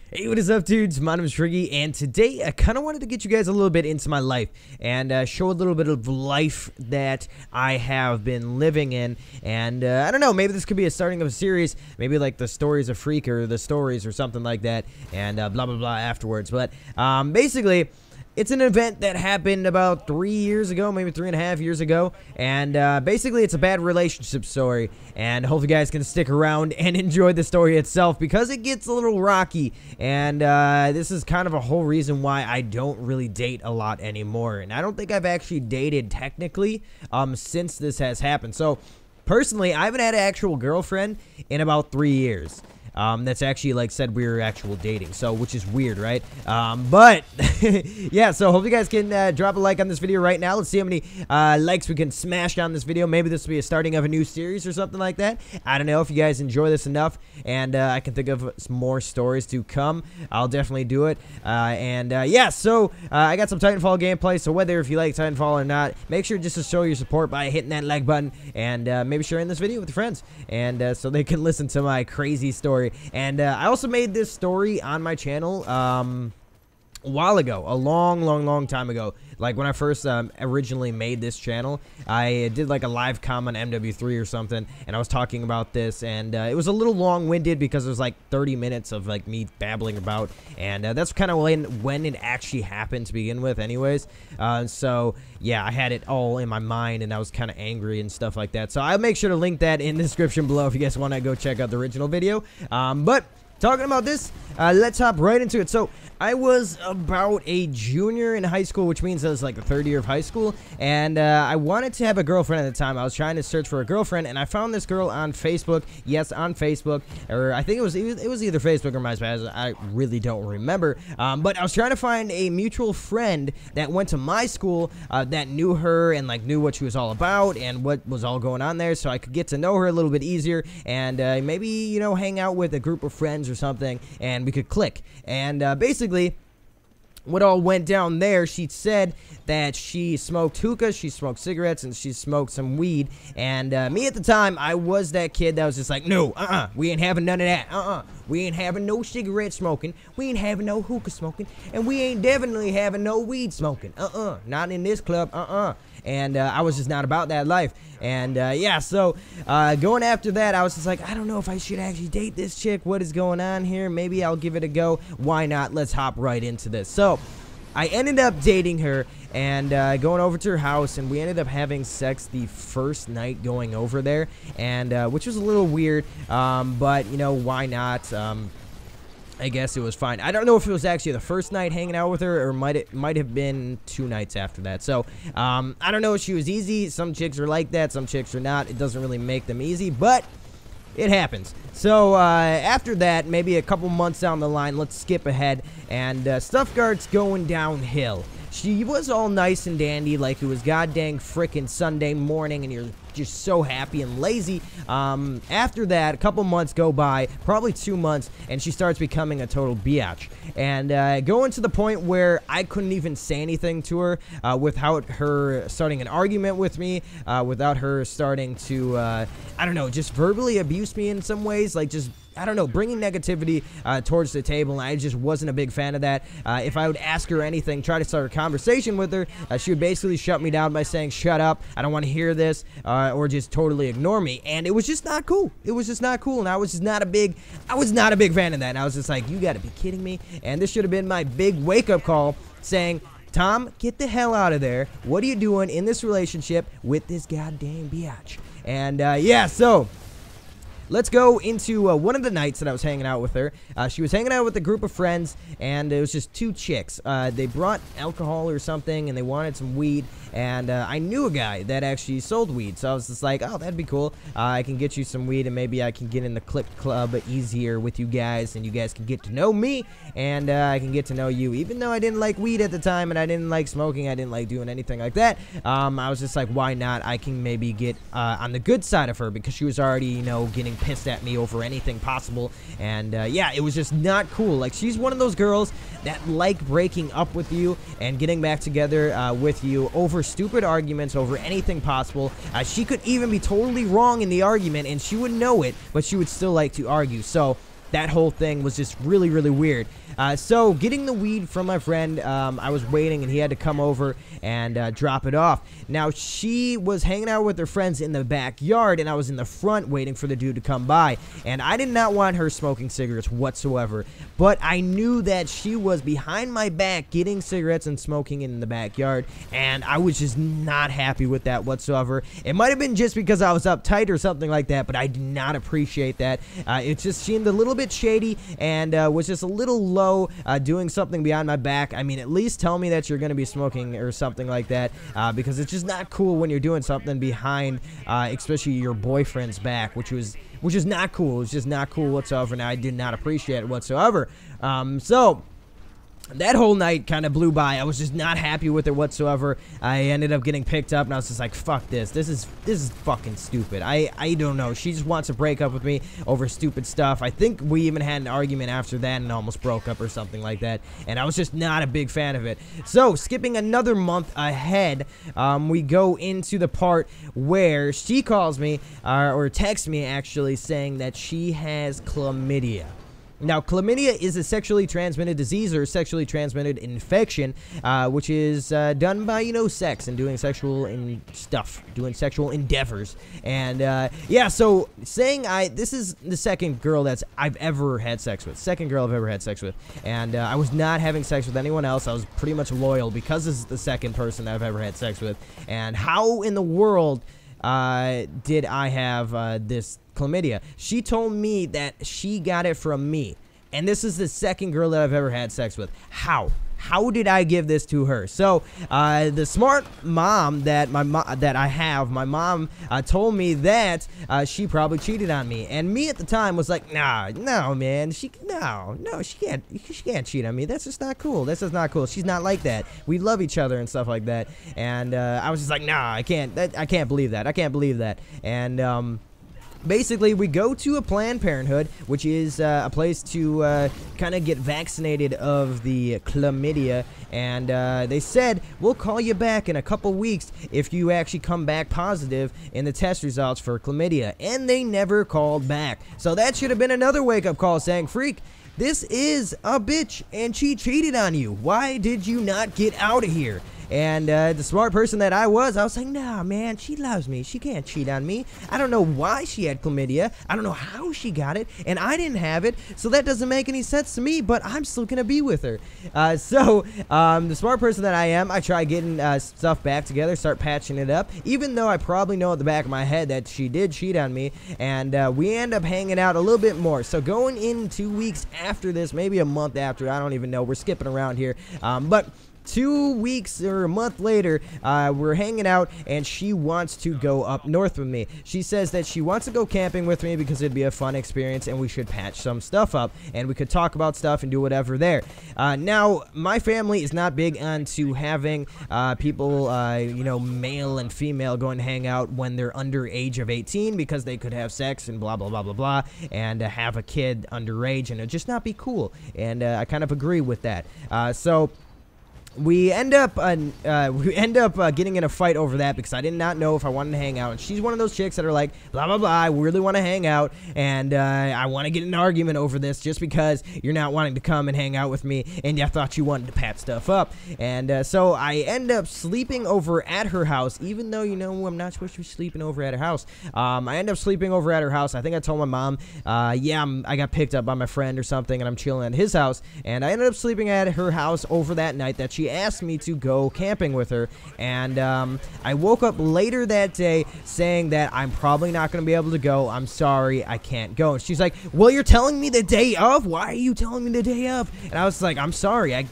Hey, what is up, dudes? My name is ImFr3ke, and today I kind of wanted to get you guys a little bit into my life and show a little bit of life that I have been living in. And I don't know, maybe this could be a starting of a series, maybe like the stories of Freak or the stories or something like that, and blah blah blah afterwards. But basically, it's an event that happened about 3 years ago, maybe 3.5 years ago, and basically it's a bad relationship story, and hope you guys can stick around and enjoy the story itself because it gets a little rocky, and this is kind of a whole reason why I don't really date a lot anymore, and I don't think I've actually dated technically since this has happened. So personally, I haven't had an actual girlfriend in about 3 years. That's actually like said we were actual dating, so which is weird, right? But yeah, so hope you guys can drop a like on this video right now. Let's see how many likes we can smash down this video. Maybe this will be a starting of a new series or something like that. I don't know if you guys enjoy this enough, and I can think of some more stories to come. I'll definitely do it. Yeah, so I got some Titanfall gameplay, so whether if you like Titanfall or not, make sure just to show your support by hitting that like button and maybe sharing this video with your friends, and so they can listen to my crazy story. And I also made this story on my channel a while ago, a long time ago. Like when I first originally made this channel, I did like a live com on MW3 or something, and I was talking about this, and it was a little long-winded because it was like 30 minutes of like me babbling about, and that's kind of when it actually happened to begin with anyways. So yeah, I had it all in my mind, and I was kind of angry and stuff like that. So I'll make sure to link that in the description below if you guys want to go check out the original video. But talking about this, let's hop right into it. So I was about a junior in high school, which means I was like the third year of high school, and I wanted to have a girlfriend at the time. I was trying to search for a girlfriend, and I found this girl on Facebook. Yes, on Facebook, or I think it was either Facebook or MySpace. I really don't remember. But I was trying to find a mutual friend that went to my school that knew her and like knew what she was all about and what was all going on there, so I could get to know her a little bit easier and maybe, you know, hang out with a group of friends or something, and we could click. And basically, what all went down there, she said that she smoked hookah, she smoked cigarettes, and she smoked some weed. And me at the time, I was that kid that was just like, no, we ain't having none of that. We ain't having no cigarette smoking, we ain't having no hookah smoking, and we ain't definitely having no weed smoking. Not in this club, And I was just not about that life. And yeah, so going after that, I was just like, I don't know if I should actually date this chick. What is going on here? Maybe I'll give it a go. Why not? Let's hop right into this. So I ended up dating her and going over to her house, and we ended up having sex the first night going over there, and which was a little weird, but you know, why not? I guess it was fine. I don't know if it was actually the first night hanging out with her, or might have been 2 nights after that. So I don't know if she was easy. Some chicks are like that, some chicks are not. It doesn't really make them easy, but it happens. So after that, maybe a couple months down the line, let's skip ahead, and stuff starts going downhill. She was all nice and dandy, like it was goddamn frickin' Sunday morning, and you're just so happy and lazy. After that, a couple months go by, probably 2 months, and she starts becoming a total biatch. And going to the point where I couldn't even say anything to her without her starting an argument with me, without her starting to, I don't know, just verbally abuse me in some ways, like just, I don't know, bringing negativity towards the table, and I just wasn't a big fan of that. If I would ask her anything, try to start a conversation with her, she would basically shut me down by saying, shut up, I don't want to hear this, or just totally ignore me, and it was just not cool. It was just not cool, and I was just not a big fan of that, and I was just like, you gotta be kidding me, and this should have been my big wake-up call, saying, Tom, get the hell out of there. What are you doing in this relationship with this goddamn biatch? And yeah, so let's go into one of the nights that I was hanging out with her. She was hanging out with a group of friends, and it was just 2 chicks. They brought alcohol or something, and they wanted some weed, and I knew a guy that actually sold weed, so I was just like, oh, that'd be cool. I can get you some weed, and maybe I can get in the click club easier with you guys, and you guys can get to know me, and I can get to know you. Even though I didn't like weed at the time, and I didn't like smoking, I didn't like doing anything like that, I was just like, why not? I can maybe get on the good side of her, because she was already, you know, getting pissed at me over anything possible, and yeah, it was just not cool. Like, she's one of those girls that like breaking up with you and getting back together with you over stupid arguments, over anything possible. She could even be totally wrong in the argument, and she would know it, but she would still like to argue. So that whole thing was just really, really weird. So getting the weed from my friend, I was waiting and he had to come over and drop it off. Now, she was hanging out with her friends in the backyard and I was in the front waiting for the dude to come by. And I did not want her smoking cigarettes whatsoever. But I knew that she was behind my back getting cigarettes and smoking in the backyard. And I was just not happy with that whatsoever. It might have been just because I was uptight or something like that, but I did not appreciate that. It just seemed a little bit shady and was just a little low, doing something behind my back. I mean, at least tell me that you're going to be smoking or something like that, because it's just not cool when you're doing something behind, especially your boyfriend's back, which is not cool. It was just not cool whatsoever, and I did not appreciate it whatsoever. So that whole night kind of blew by. I was just not happy with it whatsoever. I ended up getting picked up, and I was just like, fuck this. This is fucking stupid. I don't know. She just wants to break up with me over stupid stuff. I think we even had an argument after that and almost broke up or something like that, and I was just not a big fan of it. So, skipping another month ahead, we go into the part where she calls me, or texts me actually, saying that she has chlamydia. Now, chlamydia is a sexually transmitted disease or sexually transmitted infection, which is done by, sex and doing sexual doing sexual endeavors. And, yeah, so saying this is the second girl I've ever had sex with. Second girl I've ever had sex with. And I was not having sex with anyone else. I was pretty much loyal because this is the second person I've ever had sex with. And how in the world did I have this chlamydia? She told me that she got it from me, and this is the second girl that I've ever had sex with. How did I give this to her? So the smart mom that I have, my mom told me that she probably cheated on me, and me at the time was like, no man, she can't cheat on me. That's just not cool. That's just not cool. She's not like that. We love each other and stuff like that. And I was just like, nah, I can't believe that. I can't believe that. And basically, we go to a Planned Parenthood, which is a place to kind of get vaccinated of the chlamydia, and they said, we'll call you back in a couple weeks if you actually come back positive in the test results for chlamydia, and they never called back. So that should have been another wake-up call saying, Freak, this is a bitch, and she cheated on you. Why did you not get out of here? And the smart person that I was like, nah, man, she loves me. She can't cheat on me. I don't know why she had chlamydia. I don't know how she got it, and I didn't have it, so that doesn't make any sense to me, but I'm still going to be with her. So the smart person that I am, I try getting stuff back together, start patching it up, even though I probably know at the back of my head that she did cheat on me, and we end up hanging out a little bit more. So going in 2 weeks after this, maybe a month after, I don't even know. We're skipping around here, but 2 weeks or a month later, we're hanging out, and she wants to go up north with me. She says that she wants to go camping with me because it'd be a fun experience, and we should patch some stuff up, and we could talk about stuff and do whatever there. Now, my family is not big onto having people, male and female going to hang out when they're under age of 18 because they could have sex and blah, blah, blah, blah, blah, and have a kid underage, and it'd just not be cool. And I kind of agree with that. So we end up getting in a fight over that because I did not know if I wanted to hang out. And she's one of those chicks that are like, blah, blah, blah, I really want to hang out, and I want to get in an argument over this just because you're not wanting to come and hang out with me, and I thought you wanted to pat stuff up. And so I end up sleeping over at her house, even though, I'm not supposed to be sleeping over at her house. I end up sleeping over at her house. I think I told my mom, I got picked up by my friend or something, and I'm chilling at his house. And I ended up sleeping at her house over that night that she asked me to go camping with her, and I woke up later that day saying that I'm probably not going to be able to go. I'm sorry, I can't go. And she's like, well, you're telling me the day of? Why are you telling me the day of? And I was like, I'm sorry, I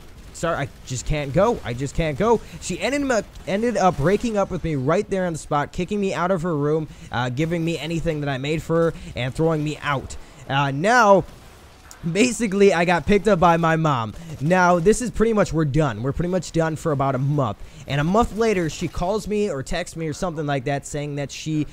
just can't go. I just can't go. She ended up breaking up with me right there on the spot, kicking me out of her room, giving me anything that I made for her, and throwing me out. Now, basically, I got picked up by my mom. Now, this is pretty much, we're done. We're pretty much done for about a month. And a month later, she calls me or texts me or something like that saying that she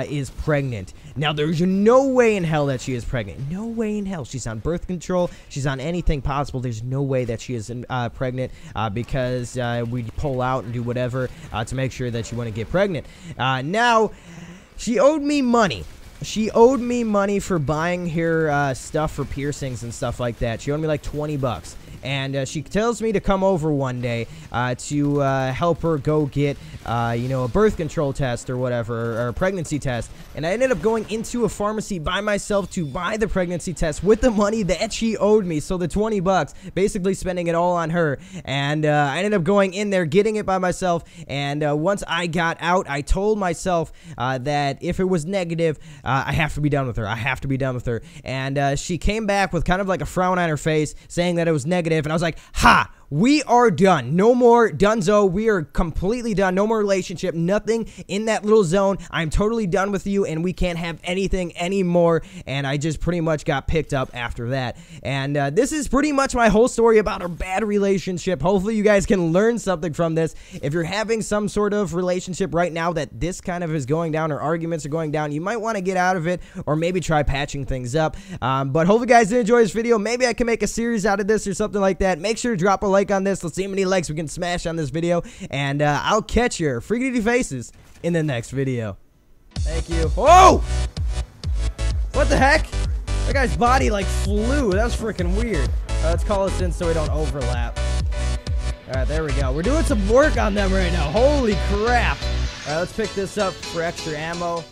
is pregnant. Now, there's no way in hell that she is pregnant. No way in hell. She's on birth control. She's on anything possible. There's no way that she is pregnant because we pull out and do whatever to make sure that she wouldn't get pregnant. Now, she owed me money. she owed me money for buying her stuff for piercings and stuff like that. She owed me like 20 bucks. And she tells me to come over one day to help her go get, you know, a birth control test or whatever, or a pregnancy test. And I ended up going into a pharmacy by myself to buy the pregnancy test with the money that she owed me. So the 20 bucks, basically spending it all on her. And I ended up going in there, getting it by myself. And once I got out, I told myself that if it was negative, I have to be done with her. I have to be done with her. And she came back with kind of like a frown on her face, saying that it was negative. And I was like, ha! We are done. No more dunzo. We are completely done. No more relationship. Nothing in that little zone. I'm totally done with you, and we can't have anything anymore. And I just pretty much got picked up after that. And this is pretty much my whole story about our bad relationship. Hopefully you guys can learn something from this. If you're having some sort of relationship right now that this kind of is going down, or arguments are going down, you might want to get out of it, or maybe try patching things up. But hopefully you guys did enjoy this video. Maybe I can make a series out of this or something like that. Make sure to drop a like on this. Let's see how many likes we can smash on this video, and I'll catch your freaky faces in the next video. Thank you. Whoa! What the heck? That guy's body like flew. That was freaking weird. Let's call this in so we don't overlap. Alright, there we go. We're doing some work on them right now. Holy crap. Alright, let's pick this up for extra ammo.